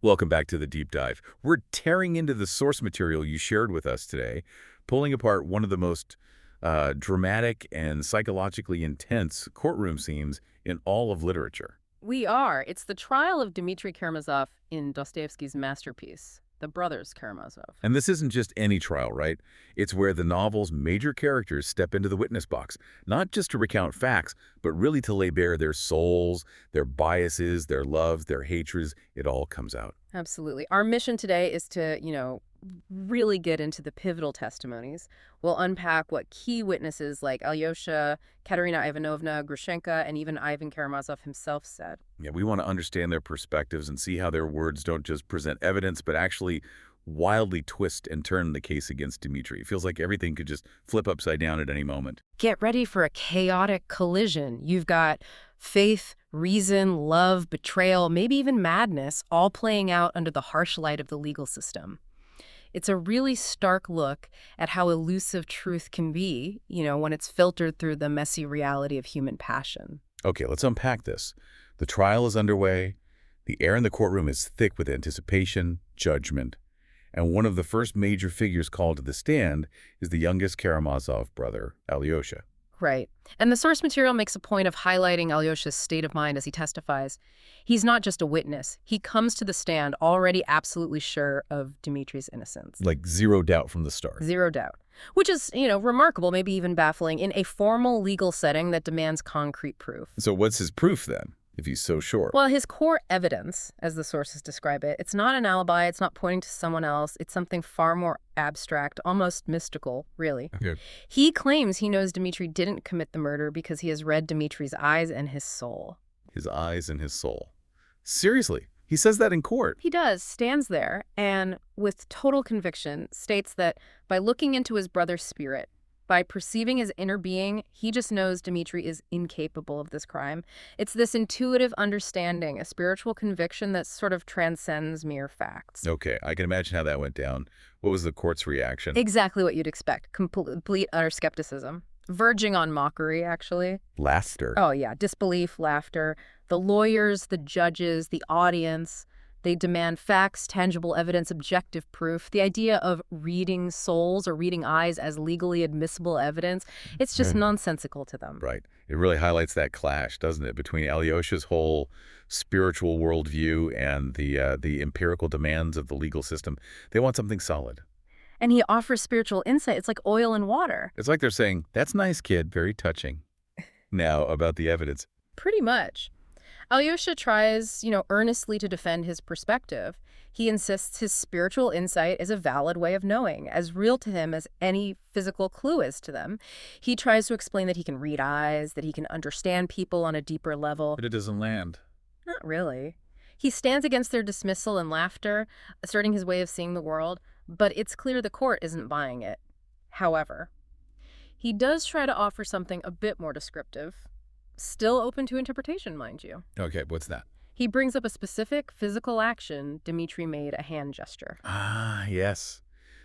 Welcome back to the deep dive. We're tearing into the source material you shared with us today, pulling apart one of the most dramatic and psychologically intense courtroom scenes in all of literature. We are. It's the trial of Dmitry Karamazov in Dostoevsky's masterpiece, The Brothers Karamazov. And this isn't just any trial, right? It's where the novel's major characters step into the witness box, not just to recount facts, but really to lay bare their souls, their biases, their loves, their hatreds. It all comes out. Absolutely. Our mission today is to, really get into the pivotal testimonies. We'll unpack what key witnesses like Alyosha, Katerina Ivanovna, Grushenka, and even Ivan Karamazov himself said. Yeah, we want to understand their perspectives and see how their words don't just present evidence, but actually wildly twist and turn the case against Dmitry. It feels like everything could just flip upside down at any moment. Get ready for a chaotic collision. You've got faith, reason, love, betrayal, maybe even madness, all playing out under the harsh light of the legal system. It's a really stark look at how elusive truth can be, when it's filtered through the messy reality of human passion. Okay, let's unpack this. The trial is underway. The air in the courtroom is thick with anticipation, judgment, and one of the first major figures called to the stand is the youngest Karamazov brother, Alyosha. Right. And the source material makes a point of highlighting Alyosha's state of mind as he testifies. He's not just a witness. He comes to the stand already absolutely sure of Dmitry's innocence. Like zero doubt from the start. Zero doubt. Which is, remarkable, maybe even baffling, in a formal legal setting that demands concrete proof. So what's his proof then, if he's so sure? Well, his core evidence, as the sources describe it, it's not an alibi, it's not pointing to someone else, it's something far more abstract, almost mystical, really. Okay. He claims he knows Dmitry didn't commit the murder because he has read Dmitry's eyes and his soul. His eyes and his soul. Seriously, he says that in court. He does, stands there, and with total conviction states that by looking into his brother's spirit, by perceiving his inner being, he just knows Dmitry is incapable of this crime. It's this intuitive understanding, a spiritual conviction that sort of transcends mere facts. Okay, I can imagine how that went down. What was the court's reaction? Exactly what you'd expect. Complete utter skepticism. Verging on mockery, actually. Laughter. Oh, yeah. Disbelief, laughter. The lawyers, the judges, the audience. They demand facts, tangible evidence, objective proof. The idea of reading souls or reading eyes as legally admissible evidence, it's just nonsensical to them. Right. It really highlights that clash, doesn't it, between Alyosha's whole spiritual worldview and the empirical demands of the legal system. They want something solid. And he offers spiritual insight. It's like oil and water. It's like they're saying, that's nice, kid, very touching. Now, about the evidence. Pretty much. Alyosha tries, earnestly to defend his perspective. He insists his spiritual insight is a valid way of knowing, as real to him as any physical clue is to them. He tries to explain that he can read eyes, that he can understand people on a deeper level. But it doesn't land. Not really. He stands against their dismissal and laughter, asserting his way of seeing the world, but it's clear the court isn't buying it. However, he does try to offer something a bit more descriptive. Still open to interpretation, mind you. Okay, what's that? He brings up a specific physical action. Dmitry made a hand gesture. Ah, yes.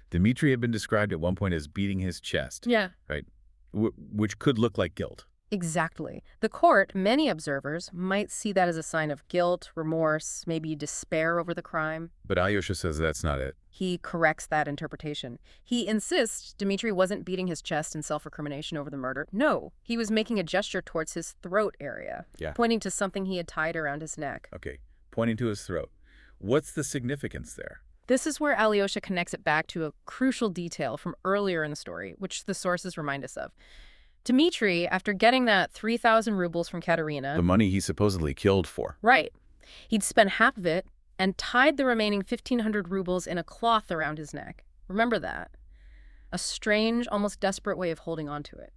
Dmitry had been described at one point as beating his chest. Yeah. Right? Which could look like guilt. Exactly. The court, many observers, might see that as a sign of guilt, remorse, maybe despair over the crime. But Alyosha says that's not it. He corrects that interpretation. He insists Dmitry wasn't beating his chest in self-recrimination over the murder. No, he was making a gesture towards his throat area, pointing to something he had tied around his neck. Okay, pointing to his throat. What's the significance there? This is where Alyosha connects it back to a crucial detail from earlier in the story, which the sources remind us of. Dmitry, after getting that 3,000 rubles from Katerina... The money he supposedly killed for. Right. He'd spent half of it and tied the remaining 1,500 rubles in a cloth around his neck. Remember that? A strange, almost desperate way of holding on to it.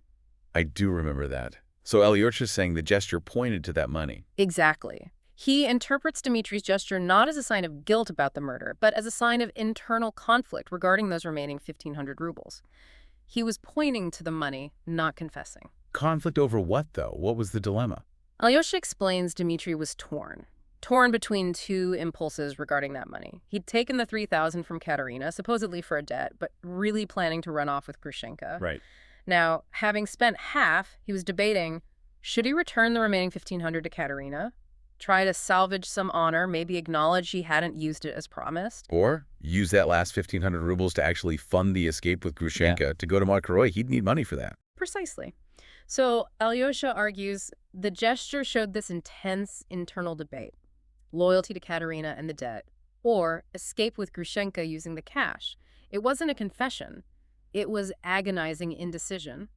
I do remember that. So Alyosha's saying the gesture pointed to that money. Exactly. He interprets Dmitry's gesture not as a sign of guilt about the murder, but as a sign of internal conflict regarding those remaining 1,500 rubles. He was pointing to the money, not confessing. Conflict over what, though? What was the dilemma? Alyosha explains Dmitry was torn between two impulses regarding that money. He'd taken the 3,000 from Katerina, supposedly for a debt, but really planning to run off with Grushenka. Right. Now, having spent half, he was debating, should he return the remaining 1,500 to Katerina? try to salvage some honor, maybe acknowledge he hadn't used it as promised. Or use that last 1,500 rubles to actually fund the escape with Grushenka to go to Markaroy. He'd need money for that. Precisely. So Alyosha argues the gesture showed this intense internal debate, loyalty to Katerina and the debt, or escape with Grushenka using the cash. It wasn't a confession. It was agonizing indecision.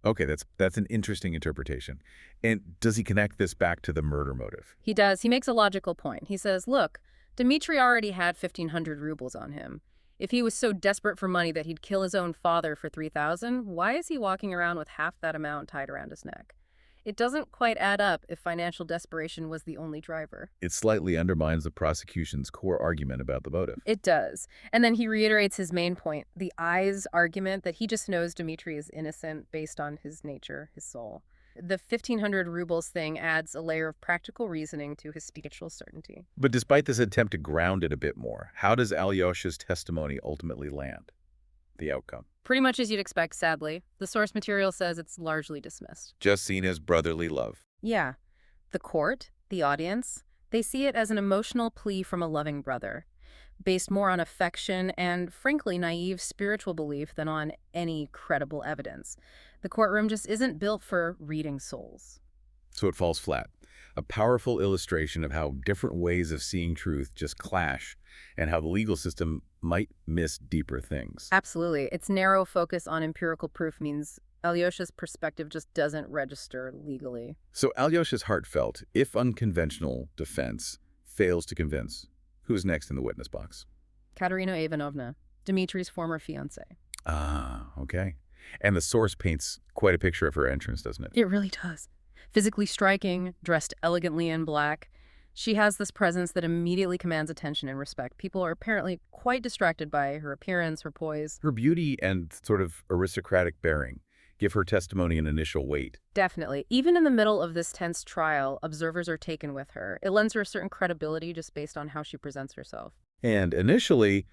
Okay, that's an interesting interpretation. And does he connect this back to the murder motive? He does. He makes a logical point. He says, look, Dmitri already had 1,500 rubles on him. If he was so desperate for money that he'd kill his own father for 3,000, why is he walking around with half that amount tied around his neck? It doesn't quite add up if financial desperation was the only driver. It slightly undermines the prosecution's core argument about the motive. It does. And then he reiterates his main point, the eyes argument that he just knows Dmitri is innocent based on his nature, his soul. The 1,500 rubles thing adds a layer of practical reasoning to his spiritual certainty. But despite this attempt to ground it a bit more, how does Alyosha's testimony ultimately land? The outcome? Pretty much as you'd expect, sadly. The source material says it's largely dismissed. Just seen as brotherly love. Yeah. The court, the audience, they see it as an emotional plea from a loving brother, based more on affection and, frankly, naive spiritual belief than on any credible evidence. The courtroom just isn't built for reading souls. So it falls flat. A powerful illustration of how different ways of seeing truth just clash and how the legal system might miss deeper things. Absolutely. Its narrow focus on empirical proof means Alyosha's perspective just doesn't register legally. So Alyosha's heartfelt, if unconventional, defense fails to convince. Who's next in the witness box? Katerina Ivanovna, Dmitri's former fiancée. Ah, okay. And the source paints quite a picture of her entrance, doesn't it? It really does. Physically striking, dressed elegantly in black, she has this presence that immediately commands attention and respect. People are apparently quite distracted by her appearance, her poise. Her beauty and sort of aristocratic bearing give her testimony an initial weight. Definitely. Even in the middle of this tense trial, observers are taken with her. It lends her a certain credibility just based on how she presents herself. And initially,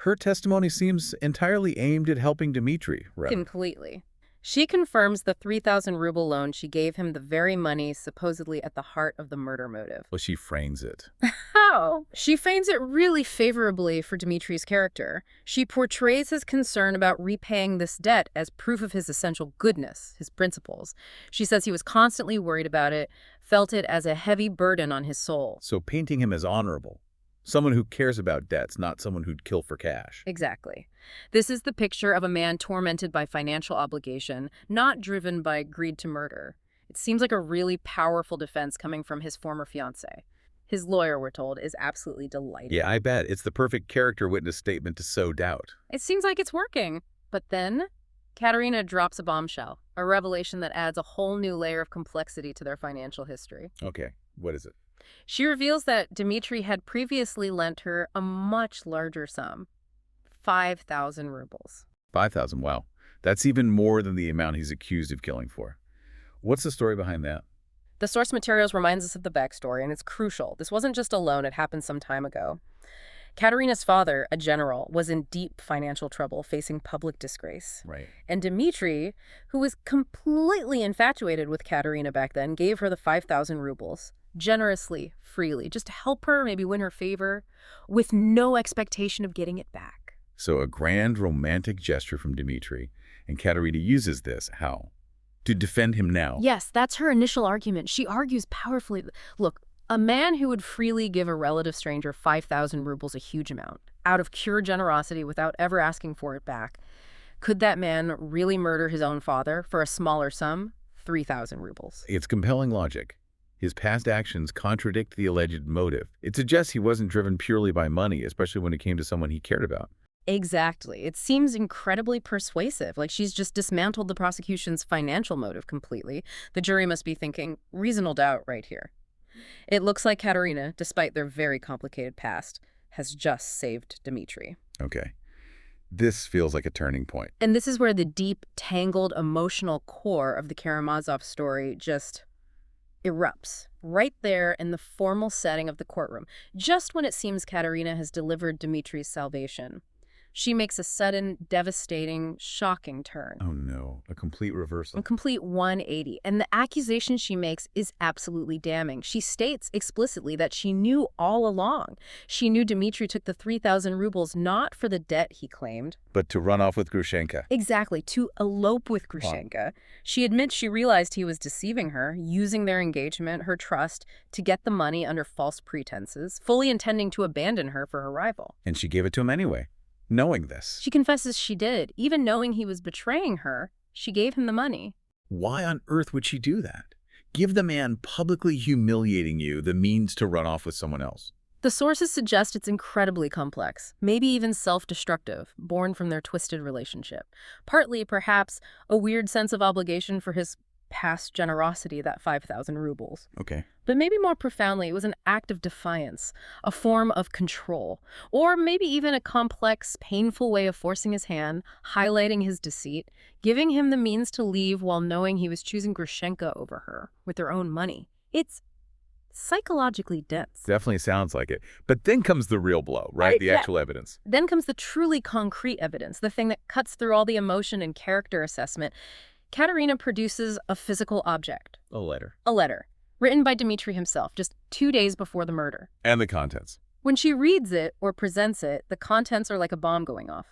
her testimony seems entirely aimed at helping Dmitri, rather. Completely. She confirms the 3,000 ruble loan she gave him, the very money supposedly at the heart of the murder motive. Well, she frames it. How? She feigns it really favorably for Dmitri's character. She portrays his concern about repaying this debt as proof of his essential goodness, his principles. She says he was constantly worried about it, felt it as a heavy burden on his soul. So painting him as honorable. Someone who cares about debts, not someone who'd kill for cash. Exactly. This is the picture of a man tormented by financial obligation, not driven by greed to murder. It seems like a really powerful defense coming from his former fiancé. His lawyer, we're told, is absolutely delighted. Yeah, I bet. It's the perfect character witness statement to sow doubt. It seems like it's working. But then, Katerina drops a bombshell, a revelation that adds a whole new layer of complexity to their financial history. Okay, what is it? She reveals that Dmitri had previously lent her a much larger sum, 5,000 rubles. 5,000, wow. That's even more than the amount he's accused of killing for. What's the story behind that? The source materials reminds us of the backstory, and it's crucial. This wasn't just a loan, it happened some time ago. Katerina's father, a general, was in deep financial trouble, facing public disgrace. Right. And Dmitri, who was completely infatuated with Katerina back then, gave her the 5,000 rubles. Generously, freely, just to help her, maybe win her favor, with no expectation of getting it back. So a grand romantic gesture from Dmitri, and Katerina uses this, how? To defend him now. Yes, that's her initial argument. She argues powerfully. Look, a man who would freely give a relative stranger 5,000 rubles, a huge amount, out of pure generosity without ever asking for it back, could that man really murder his own father for a smaller sum? 3,000 rubles. It's compelling logic. His past actions contradict the alleged motive. It suggests he wasn't driven purely by money, especially when it came to someone he cared about. Exactly. It seems incredibly persuasive, like she's just dismantled the prosecution's financial motive completely. The jury must be thinking, reasonable doubt right here. It looks like Katerina, despite their very complicated past, has just saved Dmitri. Okay. This feels like a turning point. And this is where the deep, tangled, emotional core of the Karamazov story just erupts, right there in the formal setting of the courtroom, just when it seems Katerina has delivered Dmitri's salvation. She makes a sudden, devastating, shocking turn. Oh no, a complete reversal. A complete 180. And the accusation she makes is absolutely damning. She states explicitly that she knew all along. She knew Dmitry took the 3,000 rubles not for the debt he claimed. But to run off with Grushenka. Exactly, to elope with Grushenka. She admits she realized he was deceiving her, using their engagement, her trust, to get the money under false pretenses, fully intending to abandon her for her rival. And she gave it to him anyway, knowing this. She confesses she did. Even knowing he was betraying her, she gave him the money. Why on earth would she do that? Give the man publicly humiliating you the means to run off with someone else. The sources suggest it's incredibly complex, maybe even self-destructive, born from their twisted relationship. Partly, perhaps, a weird sense of obligation for his past generosity, that 5,000 rubles. Okay. But maybe more profoundly, it was an act of defiance, a form of control, or maybe even a complex, painful way of forcing his hand, highlighting his deceit, giving him the means to leave while knowing he was choosing Grushenka over her, with their own money. It's psychologically dense. Definitely sounds like it. But then comes the real blow, right? The actual evidence. Then comes the truly concrete evidence, the thing that cuts through all the emotion and character assessment. Katerina produces a physical object. A letter. A letter, written by Dmitry himself, just 2 days before the murder. And the contents. When she reads it or presents it, the contents are like a bomb going off.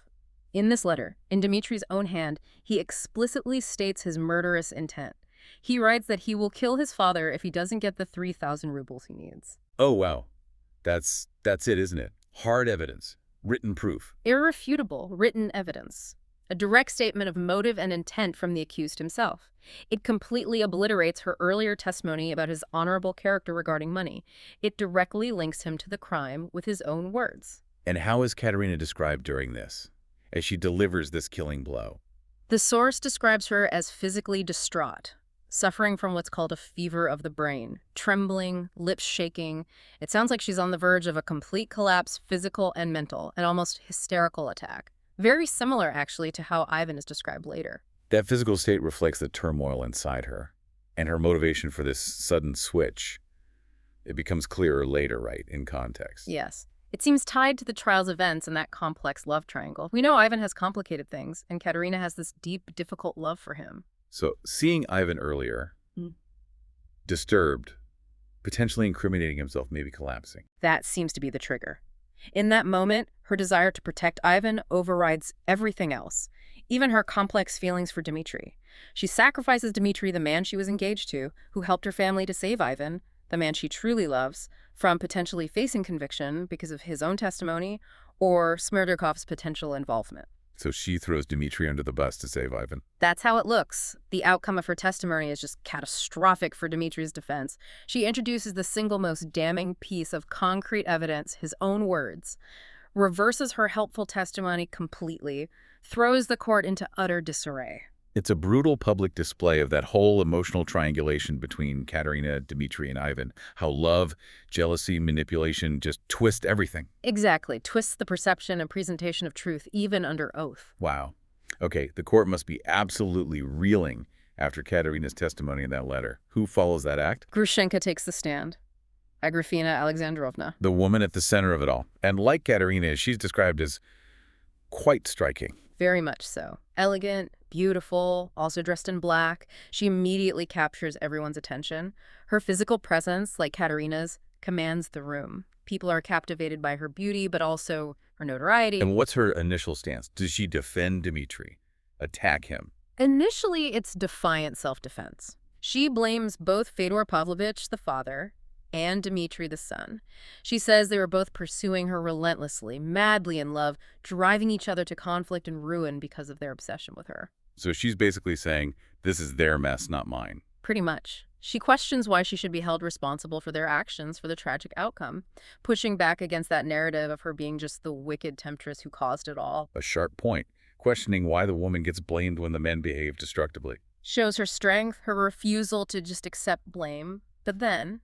In this letter, in Dmitry's own hand, he explicitly states his murderous intent. He writes that he will kill his father if he doesn't get the 3,000 rubles he needs. Oh, wow. That's it, isn't it? Hard evidence. Written proof. Irrefutable written evidence. A direct statement of motive and intent from the accused himself. It completely obliterates her earlier testimony about his honorable character regarding money. It directly links him to the crime with his own words. And how is Katerina described during this, as she delivers this killing blow? The source describes her as physically distraught, suffering from what's called a fever of the brain, trembling, lips shaking. It sounds like she's on the verge of a complete collapse, physical and mental, an almost hysterical attack. Very similar, actually, to how Ivan is described later. That physical state reflects the turmoil inside her, and her motivation for this sudden switch. It becomes clearer later, right, in context. Yes. It seems tied to the trial's events and that complex love triangle. We know Ivan has complicated things, and Katerina has this deep, difficult love for him. So, seeing Ivan earlier, disturbed, potentially incriminating himself, maybe collapsing. That seems to be the trigger. In that moment, her desire to protect Ivan overrides everything else, even her complex feelings for Dmitry. She sacrifices Dmitry, the man she was engaged to, who helped her family to save Ivan, the man she truly loves, from potentially facing conviction because of his own testimony or Smerdykov's potential involvement. So she throws Dmitry under the bus to save Ivan. That's how it looks. The outcome of her testimony is just catastrophic for Dmitry's defense. She introduces the single most damning piece of concrete evidence, his own words, reverses her helpful testimony completely, throws the court into utter disarray. It's a brutal public display of that whole emotional triangulation between Katerina, Dmitry, and Ivan. How love, jealousy, manipulation just twist everything. Exactly. Twists the perception and presentation of truth, even under oath. Wow. Okay, the court must be absolutely reeling after Katerina's testimony in that letter. Who follows that act? Grushenka takes the stand. Agrafena Alexandrovna. The woman at the center of it all. And like Katerina, she's described as quite striking. Very much so. Elegant, beautiful, also dressed in black. She immediately captures everyone's attention. Her physical presence, like Katerina's, commands the room. People are captivated by her beauty, but also her notoriety. And what's her initial stance? Does she defend Dmitry? Attack him? Initially, it's defiant self-defense. She blames both Fyodor Pavlovich, the father, and Dmitry, the son. She says they were both pursuing her relentlessly, madly in love, driving each other to conflict and ruin because of their obsession with her. So she's basically saying, this is their mess, not mine. Pretty much. She questions why she should be held responsible for their actions for the tragic outcome, pushing back against that narrative of her being just the wicked temptress who caused it all. A sharp point, questioning why the woman gets blamed when the men behave destructively. Shows her strength, her refusal to just accept blame. But then,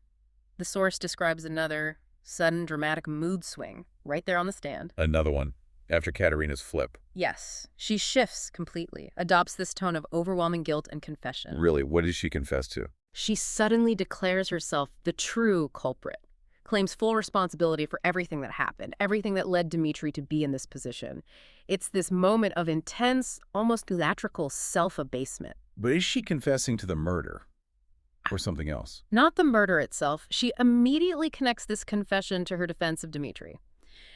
the source describes another sudden dramatic mood swing right there on the stand. Another one, after Katerina's flip. Yes, she shifts completely, adopts this tone of overwhelming guilt and confession. Really, what does she confess to? She suddenly declares herself the true culprit, claims full responsibility for everything that happened, everything that led Dmitry to be in this position. It's this moment of intense, almost theatrical self-abasement. But is she confessing to the murder or something else? Not the murder itself. She immediately connects this confession to her defense of Dmitry.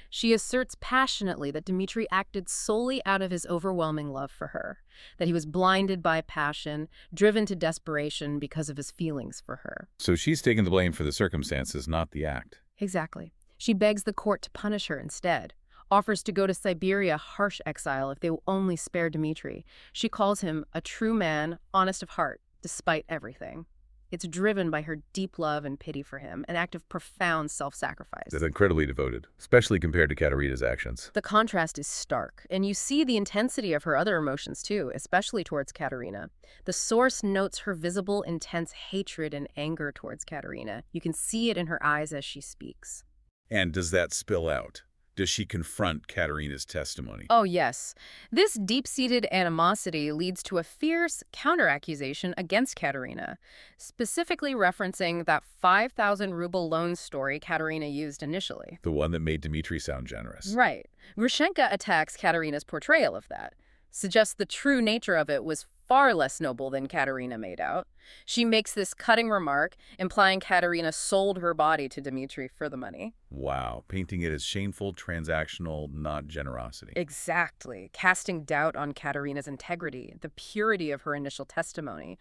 She asserts passionately that Dmitry acted solely out of his overwhelming love for her, that he was blinded by passion, driven to desperation because of his feelings for her. So she's taking the blame for the circumstances, not the act. Exactly. She begs the court to punish her instead, offers to go to Siberia, harsh exile, if they will only spare Dmitry. She calls him a true man, honest of heart, despite everything. It's driven by her deep love and pity for him, an act of profound self-sacrifice. That's incredibly devoted, especially compared to Katerina's actions. The contrast is stark, and you see the intensity of her other emotions too, especially towards Katerina. The source notes her visible, intense hatred and anger towards Katerina. You can see it in her eyes as she speaks. And does that spill out? Does she confront Katerina's testimony? Oh, yes. This deep-seated animosity leads to a fierce counter-accusation against Katerina, specifically referencing that 5,000 ruble loan story Katerina used initially. The one that made Dmitry sound generous. Right. Grushenka attacks Katerina's portrayal of that, suggests the true nature of it was far less noble than Katerina made out. She makes this cutting remark, implying Katerina sold her body to Dmitry for the money. Wow, painting it as shameful, transactional, not generosity. Exactly, casting doubt on Katerina's integrity, the purity of her initial testimony.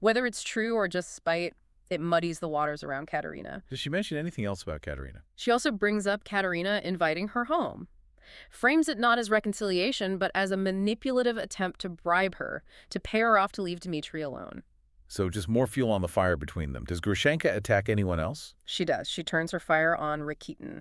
Whether it's true or just spite, it muddies the waters around Katerina. Does she mention anything else about Katerina? She also brings up Katerina inviting her home. Frames it not as reconciliation, but as a manipulative attempt to bribe her, to pay her off to leave Dmitry alone. So just more fuel on the fire between them. Does Grushenka attack anyone else? She does. She turns her fire on Rakitin.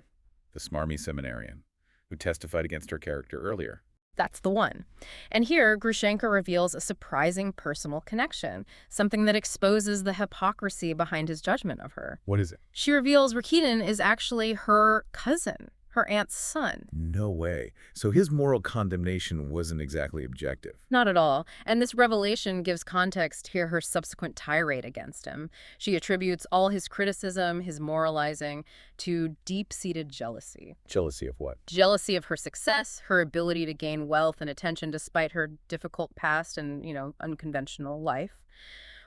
The smarmy seminarian, who testified against her character earlier. That's the one. And here, Grushenka reveals a surprising personal connection, something that exposes the hypocrisy behind his judgment of her. What is it? She reveals Rakitin is actually her cousin, her aunt's son. No way. So his moral condemnation wasn't exactly objective. Not at all. And this revelation gives context to her subsequent tirade against him. She attributes all his criticism, his moralizing, to deep-seated jealousy. Jealousy of what? Jealousy of her success, her ability to gain wealth and attention despite her difficult past and, unconventional life.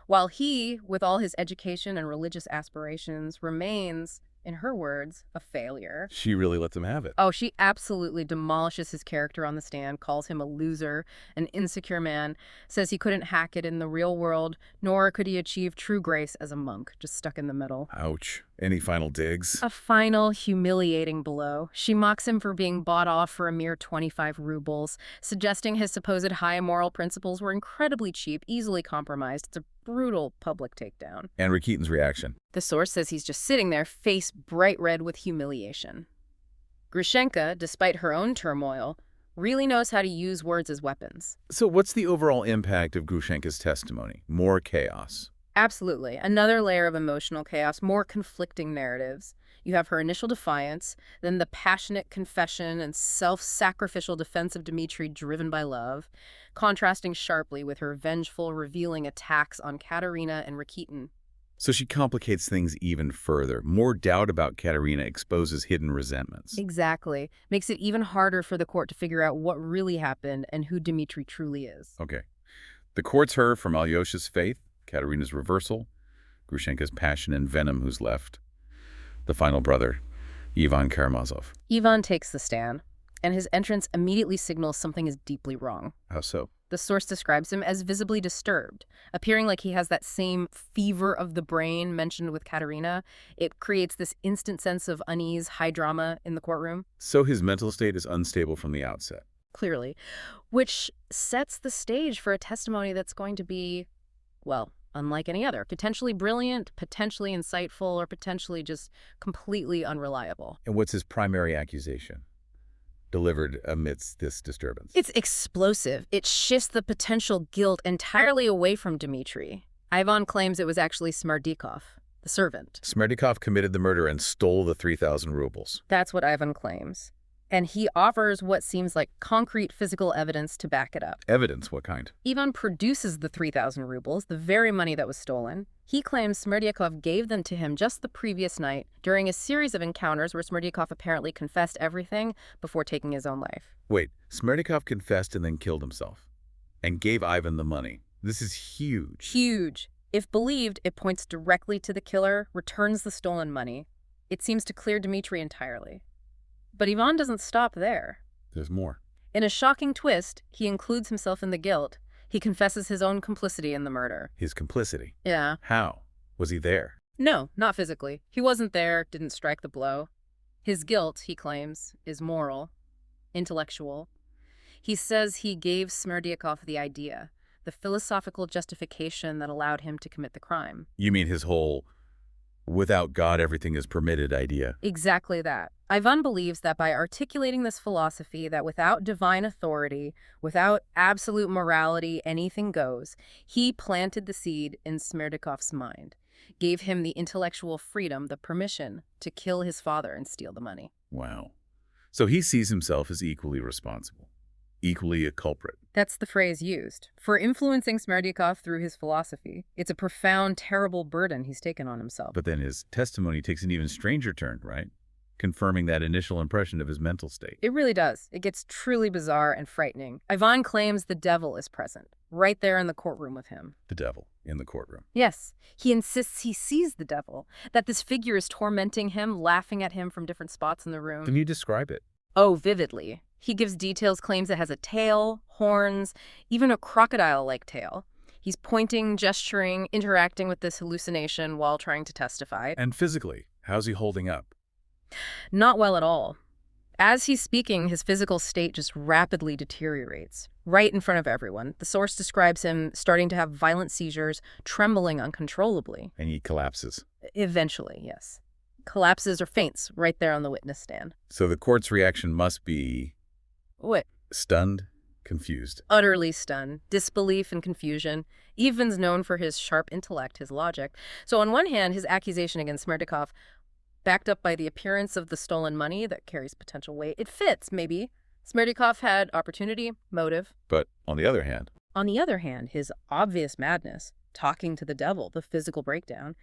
While he, with all his education and religious aspirations, remains, in her words, a failure. She really lets him have it. Oh, she absolutely demolishes his character on the stand, calls him a loser, an insecure man, says he couldn't hack it in the real world, nor could he achieve true grace as a monk, just stuck in the middle. Ouch. Any final digs? A final, humiliating blow. She mocks him for being bought off for a mere 25 rubles, suggesting his supposed high moral principles were incredibly cheap, easily compromised. It's a brutal public takedown. And Rakitin's reaction? The source says he's just sitting there, face bright red with humiliation. Grushenka, despite her own turmoil, really knows how to use words as weapons. So what's the overall impact of Grushenka's testimony? More chaos. Absolutely. Another layer of emotional chaos, more conflicting narratives. You have her initial defiance, then the passionate confession and self-sacrificial defense of Dmitry driven by love, contrasting sharply with her vengeful, revealing attacks on Katerina and Rakitin. So she complicates things even further. More doubt about Katerina exposes hidden resentments. Exactly. Makes it even harder for the court to figure out what really happened and who Dmitry truly is. Okay. The court's heard from Alyosha's faith, Katerina's reversal, Grushenka's passion and venom who's left. The final brother, Ivan Karamazov. Ivan takes the stand, and his entrance immediately signals something is deeply wrong. How so? The source describes him as visibly disturbed, appearing like he has that same fever of the brain mentioned with Katerina. It creates this instant sense of unease, high drama in the courtroom. So his mental state is unstable from the outset. Clearly, which sets the stage for a testimony that's going to be, well, unlike any other, potentially brilliant, potentially insightful, or potentially just completely unreliable. And what's his primary accusation, delivered amidst this disturbance? It's explosive. It shifts the potential guilt entirely away from Dmitry. Ivan claims it was actually Smerdikov, the servant. Smerdikov committed the murder and stole the 3,000 rubles. That's what Ivan claims. And he offers what seems like concrete physical evidence to back it up. Evidence? What kind? Ivan produces the 3,000 rubles, the very money that was stolen. He claims Smerdyakov gave them to him just the previous night during a series of encounters where Smerdyakov apparently confessed everything before taking his own life. Wait, Smerdyakov confessed and then killed himself and gave Ivan the money. This is huge. Huge. If believed, it points directly to the killer, returns the stolen money. It seems to clear Dmitri entirely. But Ivan doesn't stop there. There's more. In a shocking twist, he includes himself in the guilt. He confesses his own complicity in the murder. His complicity? Yeah. How? Was he there? No, not physically. He wasn't there, didn't strike the blow. His guilt, he claims, is moral, intellectual. He says he gave Smerdyakov the idea, the philosophical justification that allowed him to commit the crime. You mean his whole without God everything is permitted idea? Exactly that. Ivan believes that by articulating this philosophy that without divine authority, without absolute morality, anything goes, he planted the seed in Smerdyakov's mind, gave him the intellectual freedom, the permission to kill his father and steal the money. Wow. So he sees himself as equally responsible, equally a culprit. That's the phrase used. For influencing Smerdyakov through his philosophy, it's a profound, terrible burden he's taken on himself. But then his testimony takes an even stranger turn, right? Confirming that initial impression of his mental state. It really does. It gets truly bizarre and frightening. Ivan claims the devil is present, right there in the courtroom with him. The devil in the courtroom. Yes, he insists he sees the devil, that this figure is tormenting him, laughing at him from different spots in the room. Can you describe it? Oh, vividly. He gives details, claims it has a tail, horns, even a crocodile-like tail. He's pointing, gesturing, interacting with this hallucination while trying to testify. And physically, how's he holding up? Not well at all. As he's speaking, his physical state just rapidly deteriorates. Right in front of everyone, the source describes him starting to have violent seizures, trembling uncontrollably. And he collapses. Eventually, yes. Collapses or faints right there on the witness stand. So the court's reaction must be... What? Stunned, confused. Utterly stunned, disbelief and confusion. Ivan's known for his sharp intellect, his logic. So on one hand, his accusation against Smerdyakov, backed up by the appearance of the stolen money that carries potential weight, it fits, maybe. Smerdyakov had opportunity, motive. But on the other hand... On the other hand, his obvious madness, talking to the devil, the physical breakdown,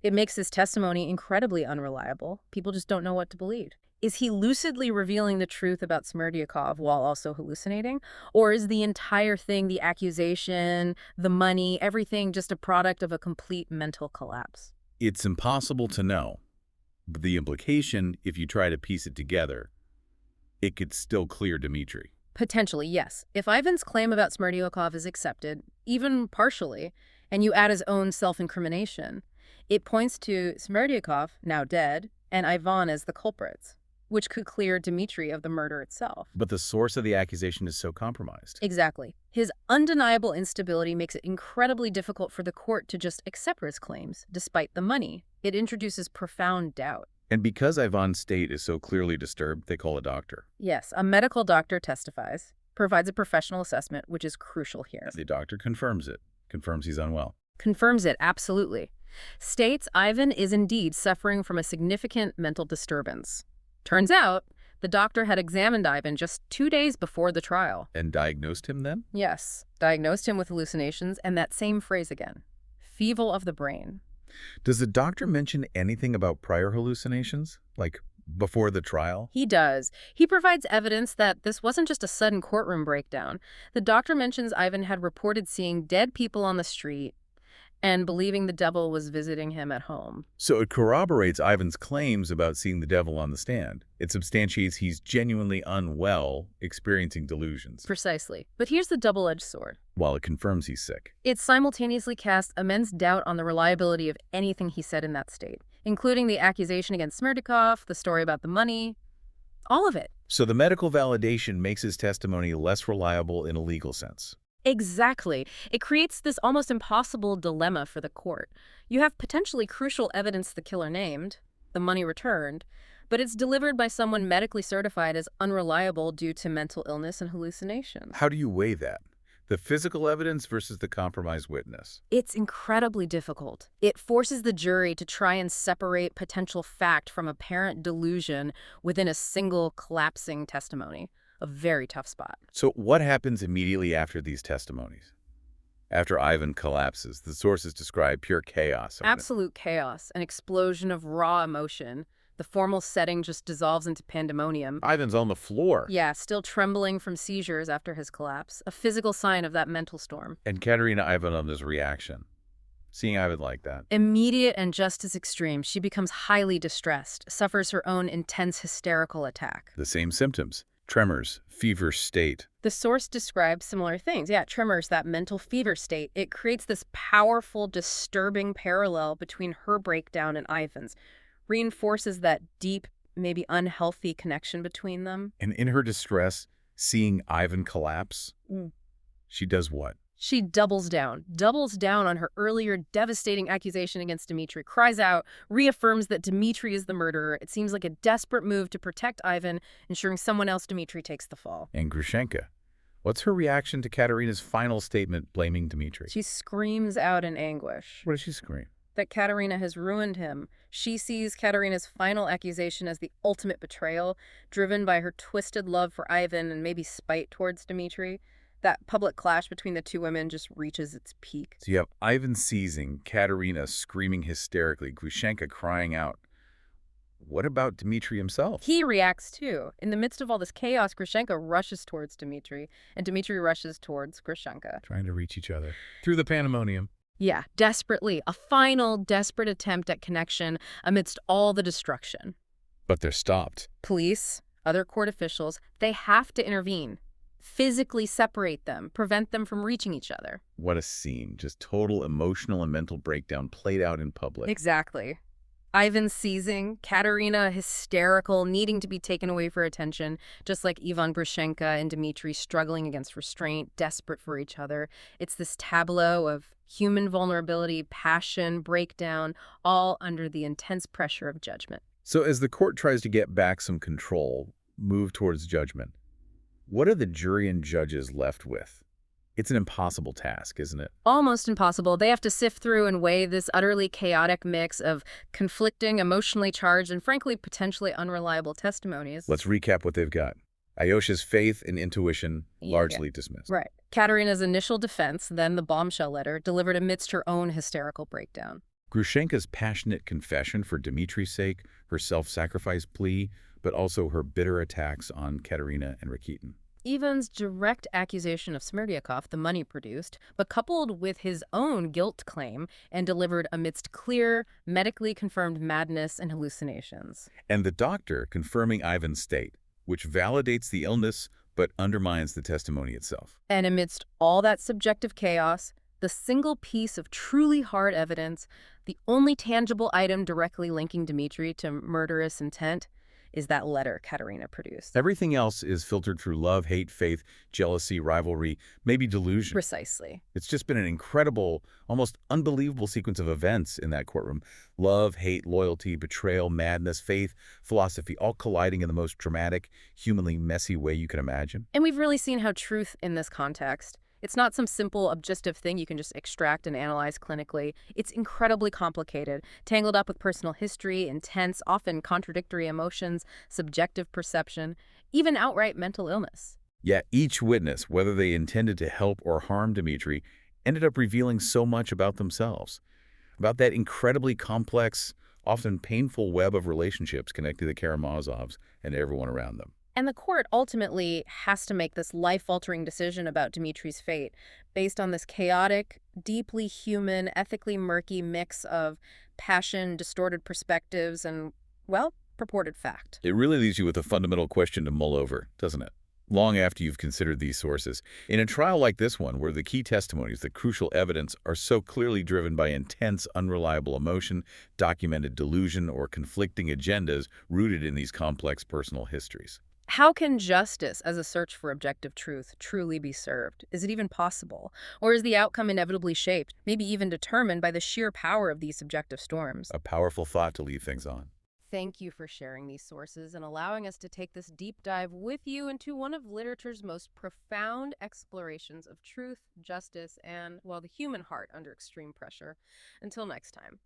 it makes his testimony incredibly unreliable. People just don't know what to believe. Is he lucidly revealing the truth about Smerdyakov while also hallucinating? Or is the entire thing, the accusation, the money, everything just a product of a complete mental collapse? It's impossible to know. But the implication, if you try to piece it together, it could still clear Dmitri. Potentially, yes. If Ivan's claim about Smerdyakov is accepted, even partially, and you add his own self-incrimination, it points to Smerdyakov, now dead, and Ivan as the culprits, which could clear Dmitri of the murder itself. But the source of the accusation is so compromised. Exactly. His undeniable instability makes it incredibly difficult for the court to just accept his claims, despite the money. It introduces profound doubt. And because Ivan's state is so clearly disturbed, they call a doctor. Yes, a medical doctor testifies, provides a professional assessment, which is crucial here. The doctor confirms it, confirms he's unwell. Confirms it, absolutely. States Ivan is indeed suffering from a significant mental disturbance. Turns out, the doctor had examined Ivan just 2 days before the trial. And diagnosed him then? Yes, diagnosed him with hallucinations and that same phrase again, fever of the brain. Does the doctor mention anything about prior hallucinations, like before the trial? He does. He provides evidence that this wasn't just a sudden courtroom breakdown. The doctor mentions Ivan had reported seeing dead people on the street and believing the devil was visiting him at home. So it corroborates Ivan's claims about seeing the devil on the stand. It substantiates he's genuinely unwell, experiencing delusions. Precisely. But here's the double-edged sword. While it confirms he's sick. It simultaneously casts immense doubt on the reliability of anything he said in that state, including the accusation against Smerdyakov, the story about the money, all of it. So the medical validation makes his testimony less reliable in a legal sense. Exactly. It creates this almost impossible dilemma for the court. You have potentially crucial evidence the killer named, the money returned, but it's delivered by someone medically certified as unreliable due to mental illness and hallucinations. How do you weigh that? The physical evidence versus the compromised witness? It's incredibly difficult. It forces the jury to try and separate potential fact from apparent delusion within a single collapsing testimony. A very tough spot. So what happens immediately after these testimonies? After Ivan collapses, the sources describe pure chaos. Absolute chaos, an explosion of raw emotion. The formal setting just dissolves into pandemonium. Ivan's on the floor. Yeah, still trembling from seizures after his collapse, a physical sign of that mental storm. And Katerina Ivanovna's reaction, seeing Ivan like that. Immediate and just as extreme, she becomes highly distressed, suffers her own intense hysterical attack. The same symptoms: tremors, fever state. The source describes similar things. Yeah, tremors, that mental fever state. It creates this powerful, disturbing parallel between her breakdown and Ivan's, reinforces that deep, maybe unhealthy connection between them. And in her distress, seeing Ivan collapse, she does what? She doubles down on her earlier devastating accusation against Dmitri, cries out, reaffirms that Dmitri is the murderer. It seems like a desperate move to protect Ivan, ensuring someone else, Dmitri, takes the fall. And Grushenka, what's her reaction to Katerina's final statement blaming Dmitri? She screams out in anguish. What does she scream? That Katerina has ruined him. She sees Katerina's final accusation as the ultimate betrayal, driven by her twisted love for Ivan and maybe spite towards Dmitri. That public clash between the two women just reaches its peak. So you have Ivan seizing, Katerina screaming hysterically, Grushenka crying out. What about Dmitri himself? He reacts too. In the midst of all this chaos, Grushenka rushes towards Dmitri, and Dmitri rushes towards Grushenka. Trying to reach each other through the pandemonium. Yeah, desperately. A final, desperate attempt at connection amidst all the destruction. But they're stopped. Police, other court officials, they have to intervene. Physically separate them, prevent them from reaching each other. What a scene. Just total emotional and mental breakdown played out in public. Exactly. Ivan seizing, Katerina hysterical, needing to be taken away for attention, just like Ivan Grushenka and Dmitri struggling against restraint, desperate for each other. It's this tableau of human vulnerability, passion, breakdown, all under the intense pressure of judgment. So as the court tries to get back some control, move towards judgment, what are the jury and judges left with? It's an impossible task, isn't it? Almost impossible. They have to sift through and weigh this utterly chaotic mix of conflicting, emotionally charged, and frankly, potentially unreliable testimonies. Let's recap what they've got. Alyosha's faith and intuition largely dismissed. Right. Katerina's initial defense, then the bombshell letter, delivered amidst her own hysterical breakdown. Grushenka's passionate confession for Dmitri's sake, her self-sacrifice plea, but also her bitter attacks on Katerina and Rakitin. Ivan's direct accusation of Smerdyakov, the money produced, but coupled with his own guilt claim and delivered amidst clear, medically confirmed madness and hallucinations. And the doctor confirming Ivan's state, which validates the illness but undermines the testimony itself. And amidst all that subjective chaos, the single piece of truly hard evidence, the only tangible item directly linking Dmitri to murderous intent, is that letter Katerina produced. Everything else is filtered through love, hate, faith, jealousy, rivalry, maybe delusion. Precisely. It's just been an incredible, almost unbelievable sequence of events in that courtroom. Love, hate, loyalty, betrayal, madness, faith, philosophy, all colliding in the most dramatic, humanly messy way you can imagine. And we've really seen how truth in this context, it's not some simple objective thing you can just extract and analyze clinically. It's incredibly complicated, tangled up with personal history, intense, often contradictory emotions, subjective perception, even outright mental illness. Yet each witness, whether they intended to help or harm Dmitri, ended up revealing so much about themselves, about that incredibly complex, often painful web of relationships connecting the Karamazovs and everyone around them. And the court ultimately has to make this life-altering decision about Dmitri's fate based on this chaotic, deeply human, ethically murky mix of passion, distorted perspectives, and, well, purported fact. It really leaves you with a fundamental question to mull over, doesn't it? Long after you've considered these sources. In a trial like this one, where the key testimonies, the crucial evidence, are so clearly driven by intense, unreliable emotion, documented delusion, or conflicting agendas rooted in these complex personal histories. How can justice, as a search for objective truth, truly be served? Is it even possible? Or is the outcome inevitably shaped, maybe even determined by the sheer power of these subjective storms? A powerful thought to leave things on. Thank you for sharing these sources and allowing us to take this deep dive with you into one of literature's most profound explorations of truth, justice, and, well, the human heart under extreme pressure. Until next time.